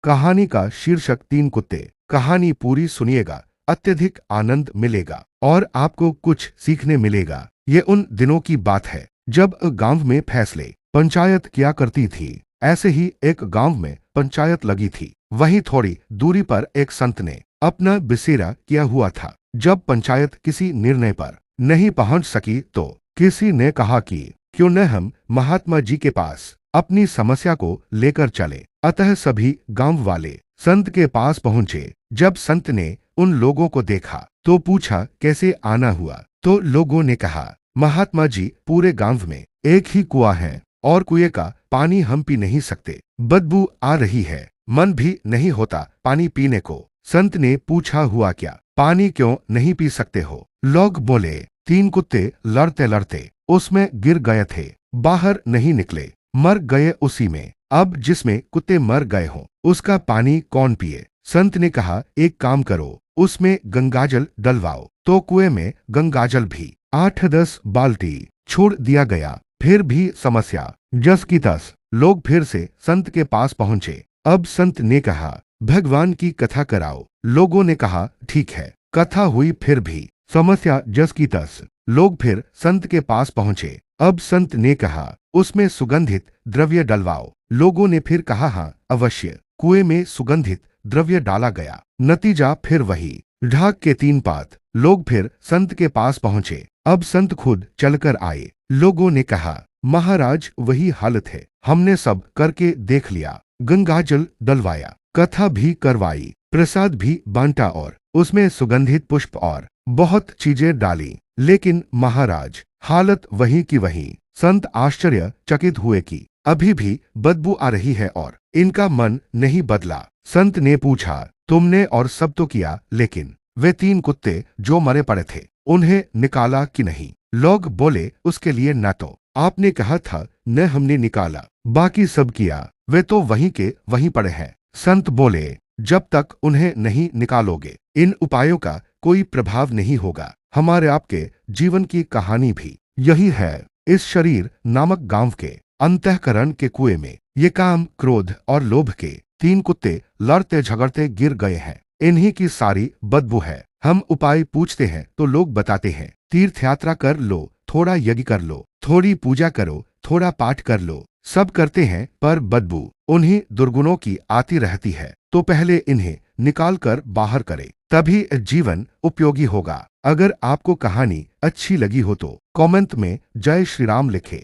कहानी का शीर्षक 3 कुत्ते। कहानी पूरी सुनिएगा, अत्यधिक आनंद मिलेगा और आपको कुछ सीखने मिलेगा। ये उन दिनों की बात है जब गांव में फैसले पंचायत किया करती थी। ऐसे ही एक गांव में पंचायत लगी थी। वहीं थोड़ी दूरी पर एक संत ने अपना बसेरा किया हुआ था। जब पंचायत किसी निर्णय पर नहीं पहुंच सकी तो किसी ने कहा कि क्यों न हम महात्मा जी के पास अपनी समस्या को लेकर चले। अतः सभी गांव वाले संत के पास पहुंचे। जब संत ने उन लोगों को देखा तो पूछा कैसे आना हुआ। तो लोगों ने कहा, महात्मा जी, पूरे गांव में एक ही कुआं है और कुएं का पानी हम पी नहीं सकते, बदबू आ रही है, मन भी नहीं होता पानी पीने को। संत ने पूछा, हुआ क्या, पानी क्यों नहीं पी सकते हो? लोग बोले, 3 कुत्ते लड़ते लड़ते उसमें गिर गए थे, बाहर नहीं निकले, मर गए उसी में। अब जिसमें कुत्ते मर गए हों उसका पानी कौन पिए? संत ने कहा, एक काम करो, उसमें गंगाजल डलवाओ। तो कुएं में गंगाजल भी 8-10 बाल्टी छोड़ दिया गया। फिर भी समस्या जस की तस। लोग फिर से संत के पास पहुंचे। अब संत ने कहा, भगवान की कथा कराओ। लोगों ने कहा, ठीक है। कथा हुई, फिर भी समस्या जस की तस। लोग फिर संत के पास पहुंचे। अब संत ने कहा, उसमें सुगंधित द्रव्य डलवाओ। लोगों ने फिर कहा, हाँ अवश्य। कुएं में सुगंधित द्रव्य डाला गया। नतीजा फिर वही, ढाक के 3 पात। लोग फिर संत के पास पहुंचे। अब संत खुद चलकर आए। लोगों ने कहा, महाराज वही हालत है, हमने सब करके देख लिया, गंगाजल डलवाया, कथा भी करवाई, प्रसाद भी बांटा और उसमें सुगंधित पुष्प और बहुत चीजें डाली, लेकिन महाराज हालत वही की वही। संत आश्चर्य चकित हुए कि अभी भी बदबू आ रही है और इनका मन नहीं बदला। संत ने पूछा, तुमने और सब तो किया, लेकिन वे 3 कुत्ते जो मरे पड़े थे उन्हें निकाला कि नहीं? लोग बोले, उसके लिए न तो आपने कहा था न हमने निकाला, बाकी सब किया, वे तो वहीं के वहीं पड़े हैं। संत बोले, जब तक उन्हें नहीं निकालोगे इन उपायों का कोई प्रभाव नहीं होगा। हमारे आपके जीवन की कहानी भी यही है। इस शरीर नामक गांव के अंतःकरण के कुएं में ये काम, क्रोध और लोभ के 3 कुत्ते लड़ते झगड़ते गिर गए हैं। इन्हीं की सारी बदबू है। हम उपाय पूछते हैं तो लोग बताते हैं, तीर्थ यात्रा कर लो, थोड़ा यज्ञ कर लो, थोड़ी पूजा करो, थोड़ा पाठ कर लो। सब करते हैं पर बदबू उन्हीं दुर्गुणों की आती रहती है। तो पहले इन्हें निकाल कर बाहर करें, तभी जीवन उपयोगी होगा। अगर आपको कहानी अच्छी लगी हो तो कमेंट में जय श्री राम लिखें।